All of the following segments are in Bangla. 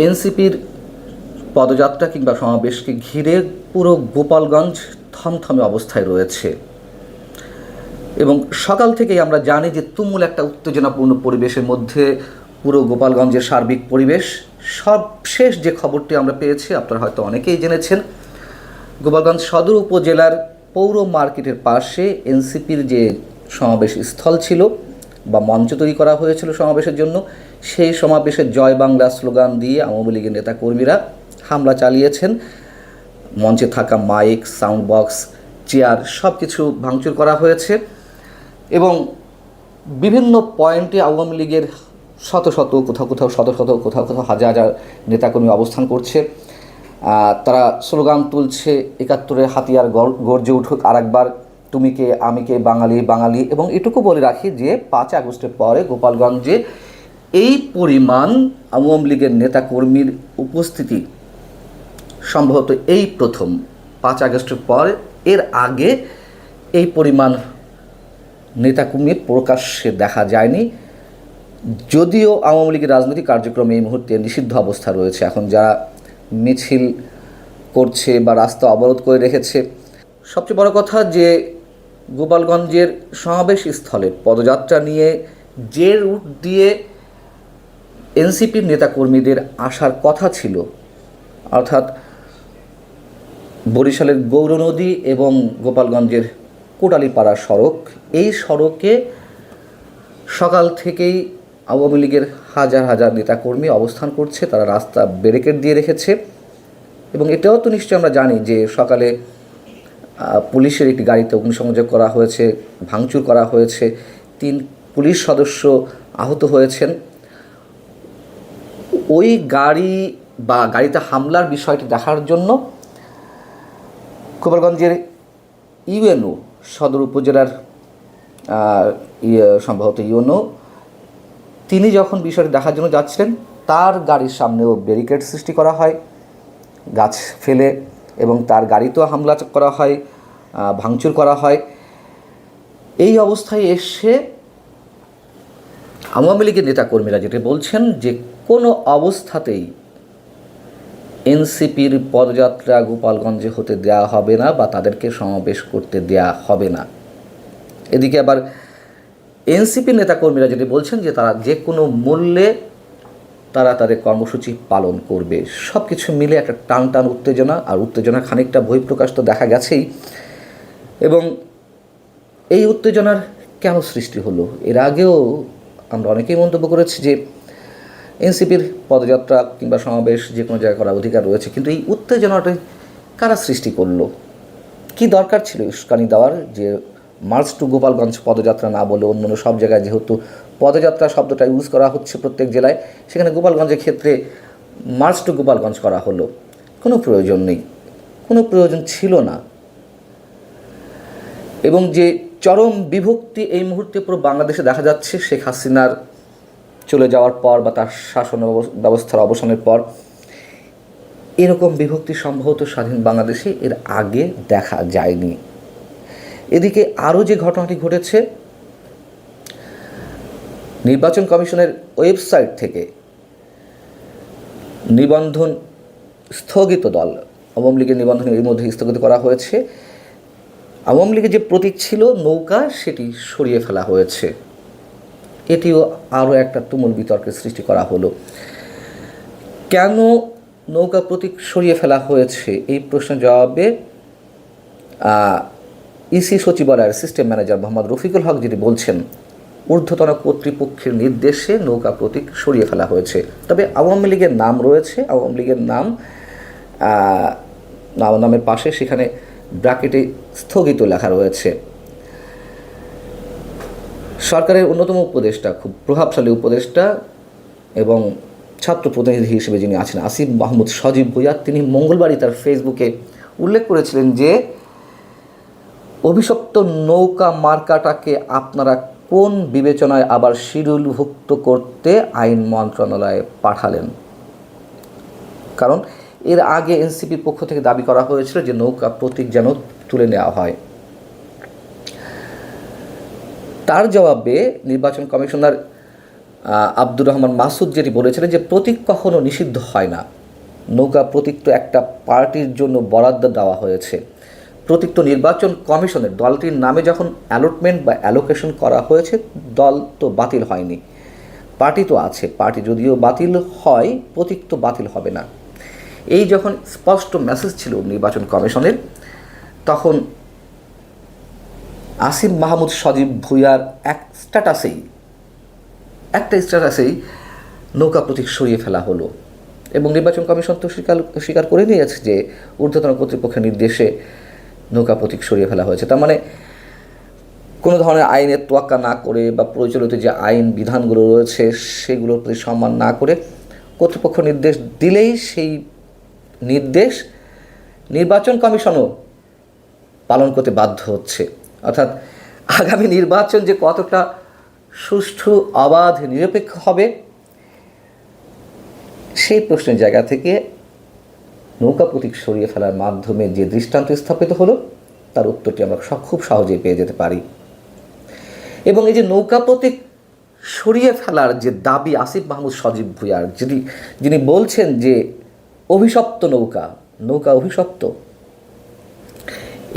এনসিপির পদযাত্রা কিংবা সমাবেশকে ঘিরে পুরো গোপালগঞ্জ থমথমে অবস্থায় রয়েছে এবং সকাল থেকেই আমরা জানি যে তুমুল একটা উত্তেজনাপূর্ণ পরিবেশের মধ্যে পুরো গোপালগঞ্জের সার্বিক পরিবেশ। সবশেষ যে খবরটি আমরা পেয়েছি, আপনারা হয়তো অনেকেই জেনেছেন, গোপালগঞ্জ সদর উপজেলার পৌর মার্কেটের পাশে এনসিপির যে সমাবেশ স্থল ছিল বা মঞ্চ তৈরি করা হয়েছিল সমাবেশের জন্য, সেই সমাবেশে জয় বাংলা স্লোগান দিয়ে আওয়ামী লীগের নেতাকর্মীরা হামলা চালিয়েছেন। মঞ্চে থাকা মাইক, সাউন্ড বক্স, চেয়ার সব কিছু ভাঙচুর করা হয়েছে এবং বিভিন্ন পয়েন্টে আওয়ামী লীগের শত শত, কোথাও কোথাও শত শত, কোথাও কোথাও হাজার হাজার নেতাকর্মী অবস্থান করছে। তারা স্লোগান তুলছে, ৭১-এর হাতিয়ার গর্জে উঠুক আরেকবার, তুমি কে আমি কে বাঙালি বাঙালি। এবং এটুকু বলে রাখি যে ৫ আগস্টের পরে গোপালগঞ্জে এই পরিমাণ আওয়ামী লীগের নেতাকর্মীর উপস্থিতি সম্ভবত এই প্রথম। ৫ আগস্টের পর এর আগে এই পরিমাণ নেতাকর্মী প্রকাশ্যে দেখা যায়নি। যদিও আওয়ামী লীগের রাজনৈতিক কার্যক্রমে এই মুহূর্তে নিষিদ্ধ অবস্থা রয়েছে, এখন যারা মিছিল করছে বা রাস্তা অবরোধ করে রেখেছে। সবচেয়ে বড় কথা যে গোপালগঞ্জের সমাবেশ স্থলে পদযাত্রা নিয়ে যে রুট দিয়ে এনসিপির নেতাকর্মীদের আসার কথা ছিল, অর্থাৎ বরিশালের গৌরনদী এবং গোপালগঞ্জের কোটালীপাড়া সড়ক, এই সড়কে সকাল থেকেই আওয়ামী লীগের হাজার হাজার নেতাকর্মী অবস্থান করছে। তারা রাস্তা ব্যারিকেড দিয়ে রেখেছে এবং এটাও তো নিশ্চয়ই আমরা জানি যে সকালে পুলিশের একটি গাড়িতে অগ্নিসংযোগ করা হয়েছে, ভাঙচুর করা হয়েছে, ৩ পুলিশ সদস্য আহত হয়েছেন। ওই গাড়ি বা গাড়িতে হামলার বিষয়টি দেখার জন্য গোপালগঞ্জের ইউএনও, সদর উপজেলার সম্ভবত ইউএনও, তিনি যখন বিষয়টি দেখার জন্য যাচ্ছিলেন, তার গাড়ির সামনেও ব্যারিকেড সৃষ্টি করা হয় গাছ ফেলে এবং তার গাড়িতেও হামলা করা হয়, ভাঙচুর করা হয়। এই অবস্থায় এসে আওয়ামী লীগের নেতাকর্মীরা যেটা বলছেন যে কোনো অবস্থাতেই এনসিপির পদযাত্রা গোপালগঞ্জে হতে দেওয়া হবে না বা তাদেরকে সমাবেশ করতে দেওয়া হবে না। এদিকে আবার এনসিপির নেতাকর্মীরা যেটা বলছেন যে তারা যে কোনো মূল্যে তারা তাদের কর্মসূচি পালন করবে। সব কিছু মিলে একটা টান টান উত্তেজনা, আর উত্তেজনার খানিকটা বহিঃপ্রকাশ তো দেখা গেছেই। এবং এই উত্তেজনার কেন সৃষ্টি হলো, এর আগেও আমরা অনেকেই মন্তব্য করেছি যে এনসিপির পদযাত্রা কিংবা সমাবেশ যে কোনো জায়গায় করার অধিকার রয়েছে, কিন্তু এই উত্তেজনাটা কারা সৃষ্টি করলো? কি দরকার ছিল উস্কানি দেওয়ার যে মার্চ টু গোপালগঞ্জ পদযাত্রা না বলে অন্য সব জায়গায় যেহেতু পদযাত্রা শব্দটা ইউজ করা হচ্ছে প্রত্যেক জেলায়, সেখানে গোপালগঞ্জের ক্ষেত্রে মার্চ টু গোপালগঞ্জ করা হলো? কোনো প্রয়োজন নেই, কোনো প্রয়োজন ছিল না। এবং যে চরম বিভক্তি এই মুহূর্তে পুরো বাংলাদেশে দেখা যাচ্ছে শেখ হাসিনার চলে যাওয়ার পর বা তার শাসন ব্যবস্থার অবসানের পর, এরকম বিভক্তি সম্ভবত স্বাধীন বাংলাদেশে এর আগে দেখা যায়নি। এদিকে আরও যে ঘটনাটি ঘটেছে, নির্বাচন কমিশনের ওয়েবসাইট থেকে নিবন্ধন স্থগিত দল, আওয়ামী লীগের নিবন্ধন এর মধ্যে স্থগিত করা হয়েছে। আওয়ামী লীগের যে প্রতীক ছিল নৌকা, সেটি সরিয়ে ফেলা হয়েছে। এটিও আরও একটা তুমুল বিতর্কের সৃষ্টি করা হলো। কেন নৌকা প্রতীক সরিয়ে ফেলা হয়েছে, এই প্রশ্নের জবাবে ইসি সচিবালয়ের সিস্টেম ম্যানেজার মোহাম্মদ রফিকুল হক যেটি বলছেন, ঊর্ধ্বতন কর্তৃপক্ষের নির্দেশে নৌকা প্রতীক সরিয়ে ফেলা হয়েছে। তবে আওয়ামী লীগের নাম রয়েছে, আওয়ামী লীগের নামের পাশে সেখানে ব্র্যাকেটে স্থগিত লেখা রয়েছে। সরকারের অন্যতম উপদেষ্টা, খুব প্রভাবশালী উপদেষ্টা এবং ছাত্র প্রতিনিধি হিসেবে যিনি আছেন আসিফ মাহমুদ সজীব ভুঁইয়া, তিনি মঙ্গলবারই তার ফেসবুকে উল্লেখ করেছিলেন যে অভিশপ্ত নৌকা মার্কাটাকে আপনারা কোন বিবেচনায় আবার শিডিউলভুক্ত করতে আইন মন্ত্রণালয়ে পাঠালেন? কারণ এর আগে এনসিপির পক্ষ থেকে দাবি করা হয়েছিল যে নৌকা প্রতীক যেন তুলে নেওয়া হয়। তার জবাবে নির্বাচন কমিশনার আব্দুর রহমান মাসুদ যেটি বলেছিলেন যে প্রতীক কখনো নিষিদ্ধ হয় না। নৌকা প্রতীক তো একটা পার্টির জন্য বরাদ্দ দেওয়া হয়েছে। প্রতীক তো নির্বাচন কমিশনের, দলটির নামে যখন অ্যালটমেন্ট বা অ্যালোকেশন করা হয়েছে, দল তো বাতিল হয়নি, পার্টি তো আছে। পার্টি যদিও বাতিল হয়, প্রতীক তো বাতিল হবে না। এই যখন স্পষ্ট মেসেজ ছিল নির্বাচন কমিশনের, তখন আসিফ মাহমুদ সজীব ভুঁইয়ার একটা স্ট্যাটাসেই নৌকা প্রতীক সরিয়ে ফেলা হলো, এবং নির্বাচন কমিশন তো স্বীকার করে নিয়েছে যে ঊর্ধ্বতন কর্তৃপক্ষের নির্দেশে নৌকা প্রতীক সরিয়ে ফেলা হয়েছে। তার মানে কোনো ধরনের আইনের তোয়াক্কা না করে বা প্রচলিত যে আইন বিধানগুলো রয়েছে সেগুলোর প্রতি সম্মান না করে কর্তৃপক্ষ নির্দেশ দিলেই সেই নির্দেশ নির্বাচন কমিশনও পালন করতে বাধ্য হচ্ছে। অর্থাৎ আগামী নির্বাচন যে কতটা সুষ্ঠু, অবাধ, নিরপেক্ষ হবে, সেই প্রশ্নের জায়গা থেকে নৌকা প্রতীক সরিয়ে ফেলার মাধ্যমে যে দৃষ্টান্ত স্থাপিত হলো, তার উত্তরটি আমরা খুব সহজেই পেয়ে যেতে পারি। এবং এই যে নৌকা প্রতীক সরিয়ে ফেলার যে দাবি আসিফ মাহমুদ সজীব ভুঁইয়ার, যিনি বলছেন যে অভিশপ্ত নৌকা অভিশপ্ত,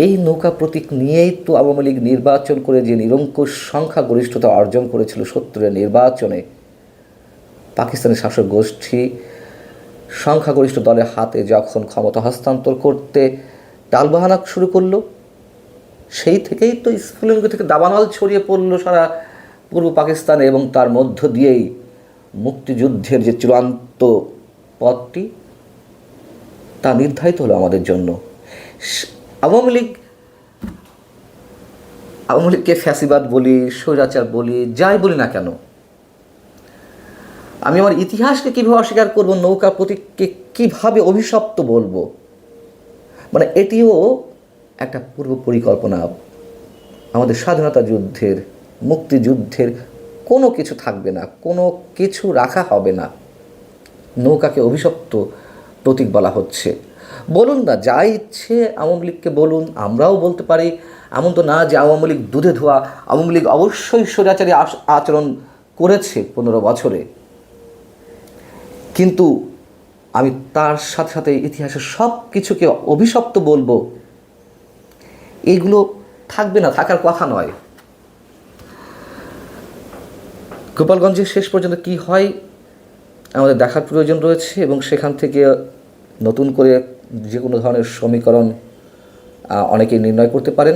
এই নৌকা প্রতীক নিয়েই তো আওয়ামী লীগ নির্বাচন করে যে নিরঙ্কুশ সংখ্যাগরিষ্ঠতা অর্জন করেছিল 70-এর নির্বাচনে, পাকিস্তানের শাসক গোষ্ঠী সংখ্যাগরিষ্ঠ দলের হাতে যখন ক্ষমতা হস্তান্তর করতে টালবাহানা শুরু করলো, সেই থেকেই তো স্ফুলিঙ্গ থেকে দাবানল ছড়িয়ে পড়লো সারা পূর্ব পাকিস্তানে, এবং তার মধ্য দিয়েই মুক্তিযুদ্ধের যে চূড়ান্ত পথটি তা নির্ধারিত হলো আমাদের জন্য। আওয়ামী লীগকে ফ্যাসিবাদ বলি, স্বৈরাচার বলি, যাই বলি না কেন, আমি আমার ইতিহাসকে কীভাবে অস্বীকার করব, নৌকা প্রতীককে কীভাবে অভিশপ্ত বলবো? মানে এটিও একটা পূর্ব পরিকল্পনা। আমাদের স্বাধীনতা যুদ্ধের, মুক্তিযুদ্ধের কোনো কিছু থাকবে না, কোনো কিছু রাখা হবে না। নৌকাকে অভিশপ্ত প্রতীক বলা হচ্ছে। বলুন না, যা ইচ্ছে আওয়ামী লীগকে বলুন, আমরাও বলতে পারি। এমন তো না যে আওয়ামী লীগ দুধে ধোয়া। আওয়ামী লীগ অবশ্যই স্বৈরাচারী আচরণ করেছে 15 বছরে, কিন্তু আমি তার সাথে সাথে ইতিহাসের সব কিছুকে অভিশপ্ত বলবো, এইগুলো থাকবে না, থাকার কথা নয়। গোপালগঞ্জে শেষ পর্যন্ত কি হয় আমাদের দেখার প্রয়োজন রয়েছে, এবং সেখান থেকে নতুন করে যে কোনো ধরনের সমীকরণ অনেকেই নির্ণয় করতে পারেন।